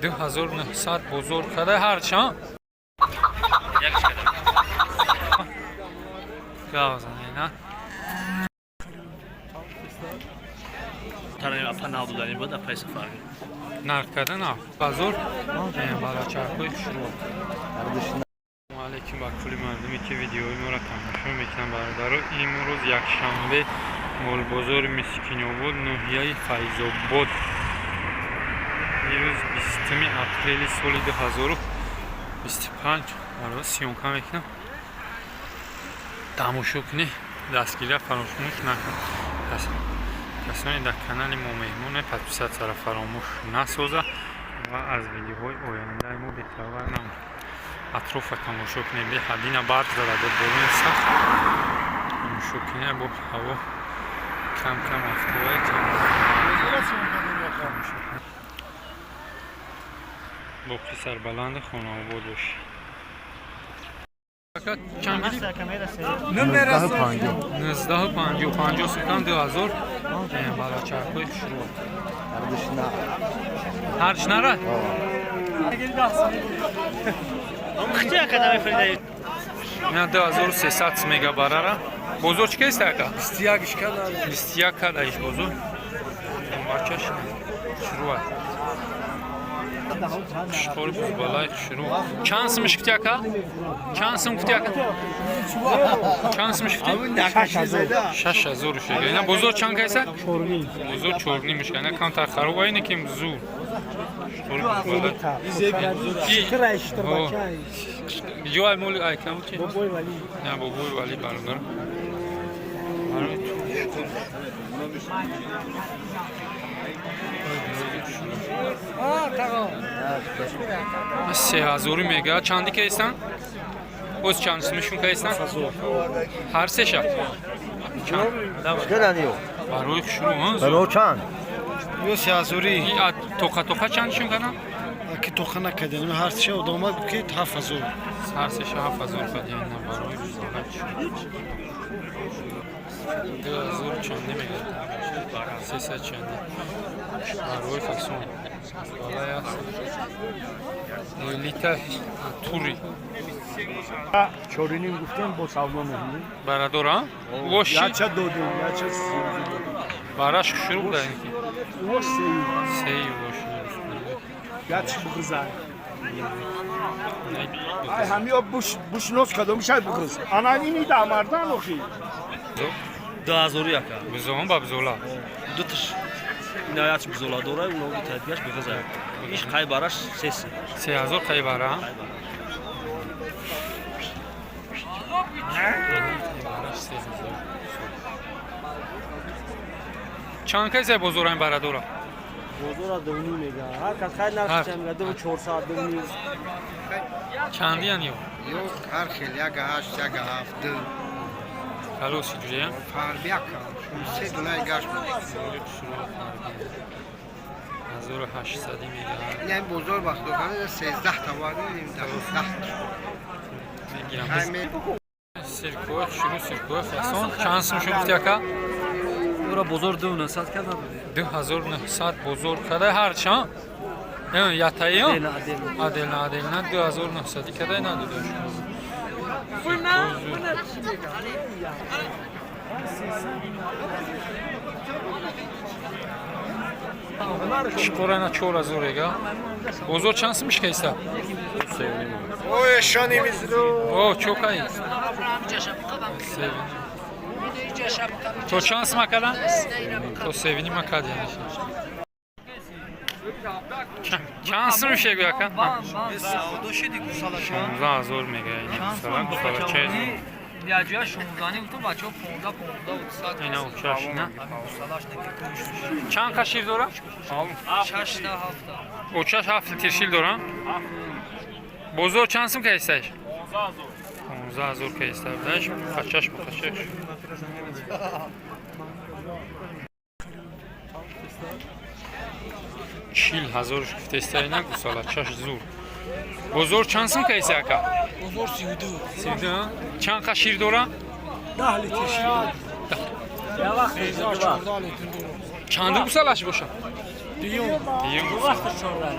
2900 بزرگ کده هر چند یکیش کده گازن نه ترانیم اپا نالدو داریم بود اپای سفاری نرد کده نه بزرگ بالا چرخوی شروع علیکم با کلی مردمی که ویدیوی ما را تماشا میکنن برادر امروز یک شنبه مول بازار مسکین آباد ناحیه فیض آباد امروز 20 اپریل سال 2025 برای سیونکا میکنم تماشا کنی دستگیری فراموش نکن کسانی در کانال ما مهمونه پس سر فراموش نسازه و از ویدیوهای آینده ما بهتر نمونه اطراف تماشا کنیم به حدینا برق زده برون سخت تماشا کنیم با هوا کم کم افتوای با پسر بلند خانه آباد باشی چند گیری؟ 1950 سکان 2000 بالا چرخوی شروع هرچ نرد؟ خیلی کدام فریده نه 2300 مگا براره بزرگ چه است اکا 21 کد ایش بزرگ بچه‌ش شروع شطور بز بالای شروع چند سمش کتی اکا چند سم کتی اکا چند سمش کتی 6000 شده اینا بزرگ چند کیسه بزرگ چورنی میشه اینا کم تا خراب اینه که زور شطور بز بالای جوای مولی ایکم چی نه بابوی ولی برادر سه هزاری میگه چندی که ایستن؟ اوز چند سمشون که ایستن؟ هر سه شب برای شروع ها؟ برای چند؟ یو سه هزاری توقع چندشون کنن؟ که توخه نکردیم هر سه شب داماد که 7000 هر سه شب 7000 کدی اینا برای شروع 2000 چندی میگه 300 چندی برای فکسون بالای هست لیتر توری چورینیم گفتیم با ساونا مهمی برادر ها؟ واشی؟ یا چه دودیم یا چه براش شروع داریم که واش سیو سهی واشی یا چه بگذار ای همیا بوش نوز کدوم شاید بگذار آنانی میده مردان اوخی 2000 یکا بزوان با بزولا دو تاش نهایت بزولا دوره اونو تدیاش بگذار ایش خیلی براش 3000 خیلی برا چند کیسه بزرگ برادر بزرگ دونی میگه هر کس خیلی نرخ چه میگه 2400 دونی چندی هن یو هر خیلی یک هشت یک هفت کلوسی جوریه فربی اکا $3 گشت 1800 میگه یعنی بزرگ وقت دکانه 13 توانی 12 میگیرم سیرکوه شروع سیرکوه فاسون چند سم شد یکا اورا بزرگ 2900 کرده بود 2900 بزرگ کده هر چند یا تایی ها عدل نه 2900 کده نداده شکرانه 4000 گا بزرگ چند سمش که ایسته اوه شانی میزدو اوه چوکایی تو چند سم کدن؟ تو سیوینی ما کدی چند سم میشه گویا کن؟ 16000 میگه این مثلا چه بیاجیا 16 نیم تو بچه‌ها 15 اینا اوچاش نه چند کشیر داره؟ 6 تا 7 اوچاش 7 ترشیل داره؟ بزرگ چند سم که ایستش؟ 15000 که ایسته بودش خچش بخچش 40000 گفته ایسته اینا گوساله چش زور بزرگ چند سم که ایسته اکا؟ بزرگ 32 چند کشیر داره؟ 10 لیتر شیر چند گوسالش باشه؟ دیوم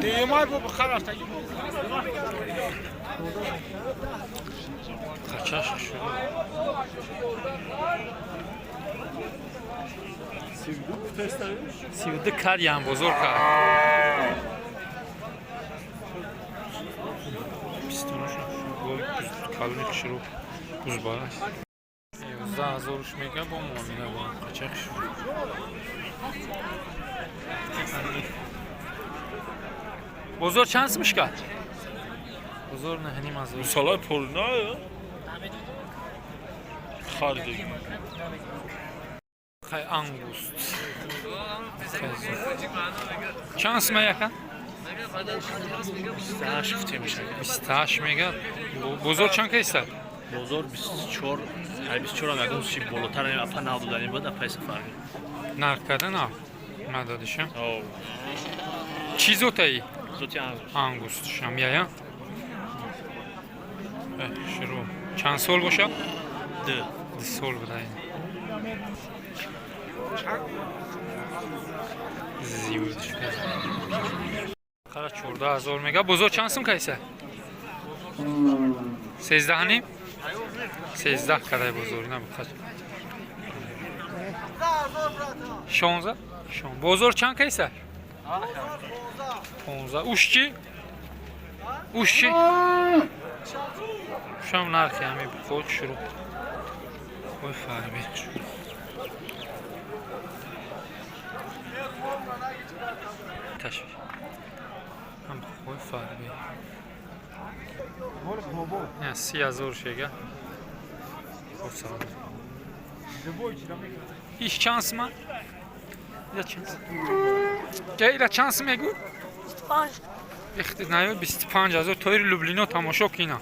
دیوم های bu خلاص Kaçaş şu. Sivdi kar yani bozor kar. Pistonu şu. Bu kalın şurup. Buz balas. Za zor şmega bu muamele bu. Kaçak şu. Bozor şansmış ka. Bozor ne hani mazor. Salay pol ne ya? Xardi. Kay angust. Şans mı yakan? Şiftemiş. 28 mega. Bozor çanka ister. Bozor 24. Hay 24 هم اگه چی بالاتر این اپا نبودنی بود اپا فرقی. Narkadan al. Madadışım. او Çizotayı. زوتی هم. Angust şamya ya. Şuru. Çansol boşa. ده. Sol budayım. Ziyur düşkez. Kara çorda az olmega. Bozor çansım kaysa. 13 hani? 13 kadar bozor ne bu kaç? 16. Bozor çan kaysa? 15. Uşçi. Uşçi. Şam narx yani bir koç şuru. Koy farbi. Taşır. Ham koy farbi. Ne siyazor şeyga. Çok sağ ol. İş şans mı? Ya şans. Gel şans mı egu? اختنايو 25000 تویر لوبلینو تماشا کینا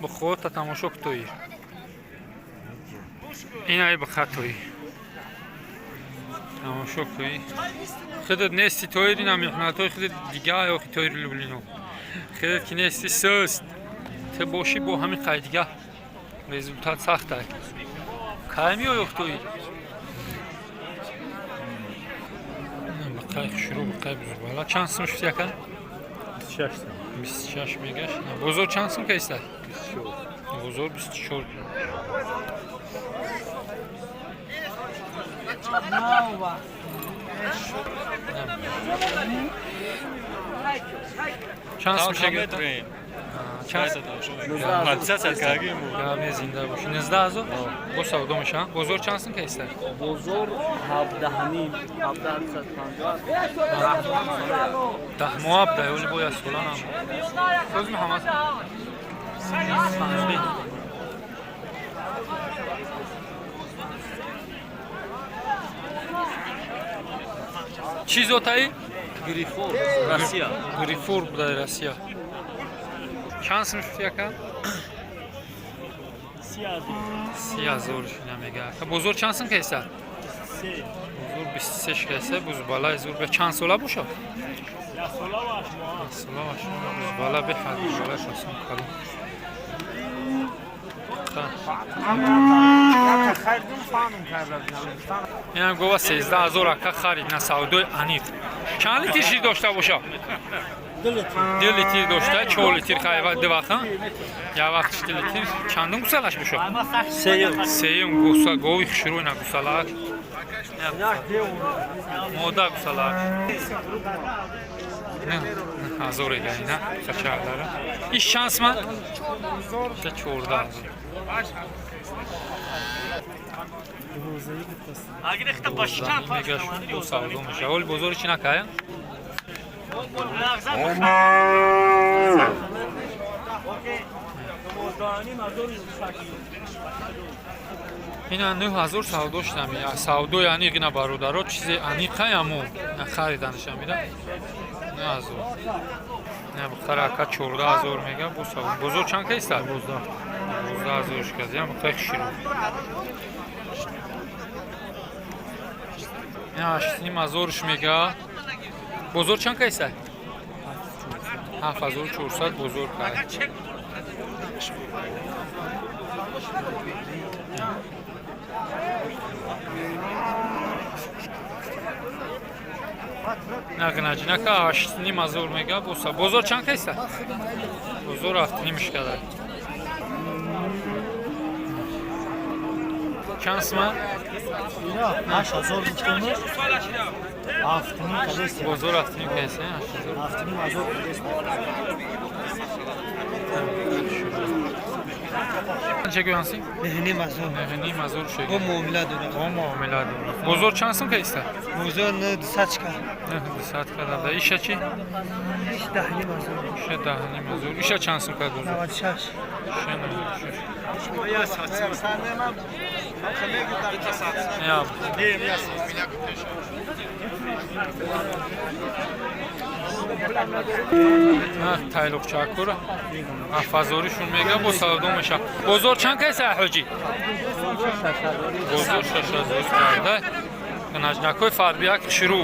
با خود تا تماشا تویر اینا ای بخات تویر تماشا تویر خودت نستی تویری نمیخونه توی خودت دیگه یا تویر لوبلینو خودت که نستی سست تو باشی با همین قیدیگه رزولتات سخته کامی یا تویر بقای شروع بقای بزرگ والا چانسمش فیکن 26 megaş. Bozor çansın kaysa? 24. Bozor 24. Şans mı şekilde? Şans. حادثه سر کردیم. Gami zinde başı. Nezde azo? Bu savdomuş ha. Bozor çansın kaysa? بزرگ 17 همین 1750 ده مواب ده ولی باید سولان هم. söz mü Hamas? Çizotayı? گریفور راسیا. Grifor bu da Rusya. Şans mı fiyaka? Siyah zor nemiga. Bozor çansın kaysa? Bozor 23 kaysa buz balay zor ve çans ola bu şo. Sola baş. Buz bala bir hal bala şansın kalın. Yani gova 13000 aka xarid na savdoy anif. Çan litr şir doşta boşa. 2 litr doşta, 4 litr xayva devaxın. Ya vaxt 2 litr çandın qusalaş boşa. Seyim qusa govi xşiroyna qusalaş. Moda qusalaş. Ne? Azor egayna qaçarlara. İş şans mı? İşte çorda. اگه نخته باشکن Megaş bu savdomuş. Ol bozor için akaya. اینا 9000 سودو شدم یا سودو یعنی اینا برادرها چیز انیقه‌امو خریدنشم میره 9000 نه بخره کا 14000 میگه bu savun bozor çan kaysa 12000 şkaz ya bu şiru ya ştini mazor şmega bozor çan kaysa 7400 bozor kay Naqnacinaka 8,5 mega bo'lsa. Bozor chand qaysi? Bozor 7,5 kadar. Chansmi? Yo'q, 8000 tutmuş. Haftanın kadesi. Bozor 7,5 qaysi? 8,5. Haftanın azor kadesi. Qancha qo'yansiz? Mehni mazur. Mehni mazur şey. Bu muomala dura. Bu muomala dura. Bozor chansmi qaysi? Bozor ne saçka. Saat kadar da işachi? Dahli mazur. İşe dahli mazur. İşe chansmi kadar bozor. Navad şaş. Ya satsın. Sen hemen bakmaya gider ki satsın. Ne yap? Diyeyim ya satsın. Ha, tayloq chakura. Ha, fazori shun mega bu savdo misha. Bozor chand qaysi hoji? Bozor shashazor karda. Kanajnakoy farbiyak shuru.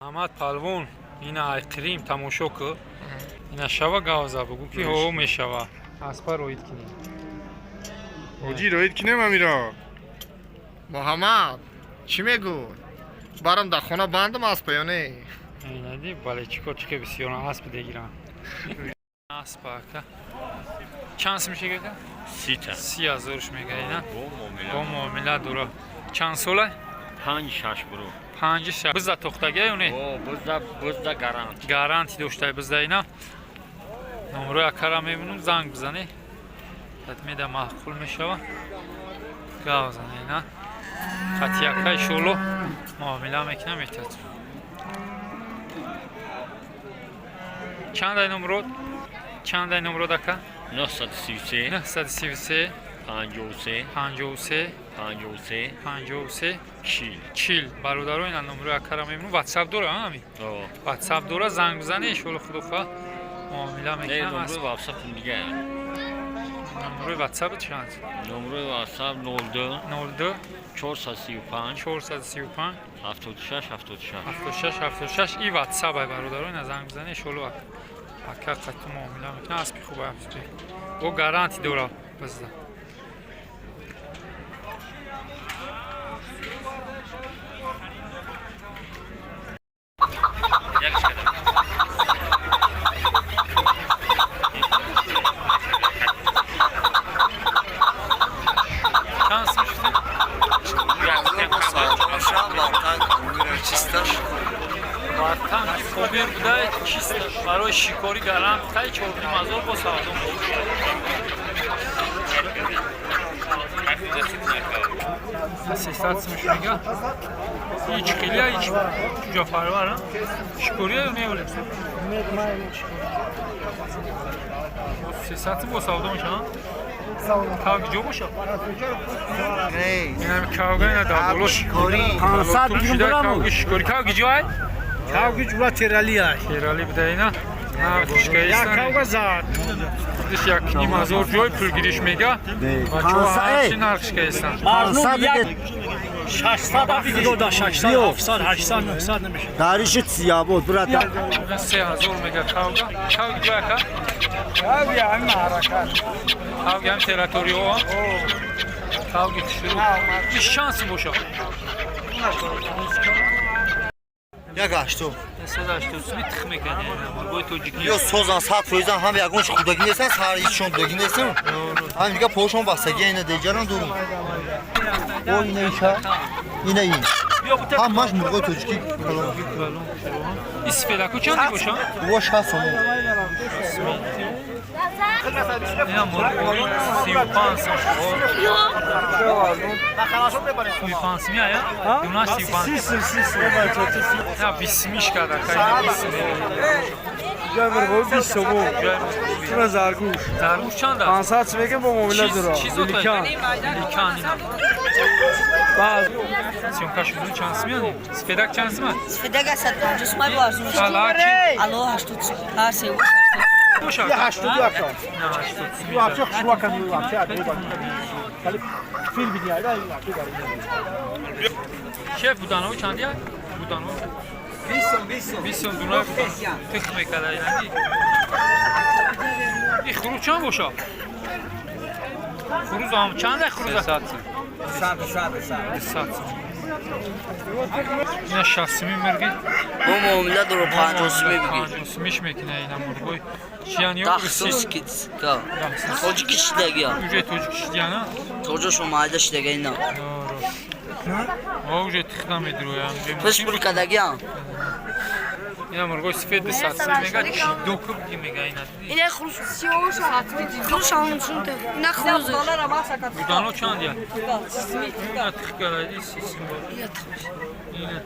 Ahmad Palvon ина айқирим тамошо ку. Ина шава гавза бугу ки ҳо мешава. Аспа роид кини. Оҷи роид кинем амиро. Муҳаммад, чӣ мегӯ? Барам дар хона бандам аспа ё не? Нади бале чикор чика бисёр асп дегирам. Аспа ка. Чанс мише ка? 30,000 мега ина. Бо муомила дура. Чанд сола? 5-6 буру. 5 бизда то'xtaga uni Bizda garant. garanti do'shtay bizda ina номеро акара мемунум занг бизане татмеда маҳқул мешава гавзане ина қатияка иншоалло муомила мекунам метад чандай номерод ака 933 933 53 53 53 40. чил бародаро ина номеро акара мемунум ватсап дора ами ватсап дора занг бизане иншоалло худофа муомила мекунам Номер WhatsApp دیگه. номерои ватсап чанд Номер WhatsApp 02 02 435 435 76 76. 76 76 и ватсап ай бародаро ина занг бизане иншоалло ака қату муомила мекунам аспи хуба аспи бо гаранти дора бизда Вартанги фобир будай чист барои шикори гарант тай 4,000 бо савдо ассистация мешмега ич хилия ич ҷо фарвара шикория ё меоле ассистация бо савдо мешава кавги ҷо боша инам кавга ина даволо шикори 500 грамм шикори кавги ҷо ай Kavgi cüva terali ay. Terali bidayna. Ha, Ya kavga zat. Diş yakni mazor joy pul giriş mega. Bacho haçin arxkaysan. Marnum yak 800 da video da 800 700 800 900 nemiş. Darışı siyabot burada. 3000 mega kavga. Kavga jaka. Kavga ya anna harakat. Kavga hem teritoriyo. Kavga şuru. Bir şansı boşa. Jak açtı? Mesela işte üstüne tıkmak yani. Boy tocik. Yo sozan sat föyzan ham yagun xudagi nesan sar içon dagi nesan. Ham diga poşon bassa yine de canan durum. O yine işa. Yine in. Ham maş murgoy tociki. İsfela koçan boşa. O şason. Ya murgoy 35. Suifansı mı ya? Duna suifansı. Ya bismiş kadar kaydı bismi. Gömür bu bir sobu. Şuna zarguş. Zarguş çanda? Ansat veke bu muamele dura. Likan. Likan ina. Baz. Syomka şunun çansı mı yani? Spedak çansı mı? Spedak asad pancus mai bazu. Alo, haştut. Ha, se ușa. Boşa. Ya haştut yak. Ya haştut. Bu akşam şu vakan bu akşam. Kalip film video da Şef budanovi çandı ya? Budanovi. Bisyon Dunav. Tıkme kadar yani. Xuruz çan boşa. Xuruz am çanda xuruz. Satsın. Satsın. اینا 60 مرغی Bu muamele doğru 50 mi bugün? 55 mekine ilə murğoy. Çiyan yox, Daxsız kit. Ka. Çocuk işlegi ya. ücret çocuk işləyənə. Çocuk şu mahallede işlegi ne? O ücret ixram edir o yani. Respublikadaki ya. İna murğoy sifədə satsın. Mega kişi dokub ki mega inadı. اینه خروش سیاوش خروش almışsın da. Ne خروش؟ Buradan o çan diye. İna tıx gələydi, sisin var.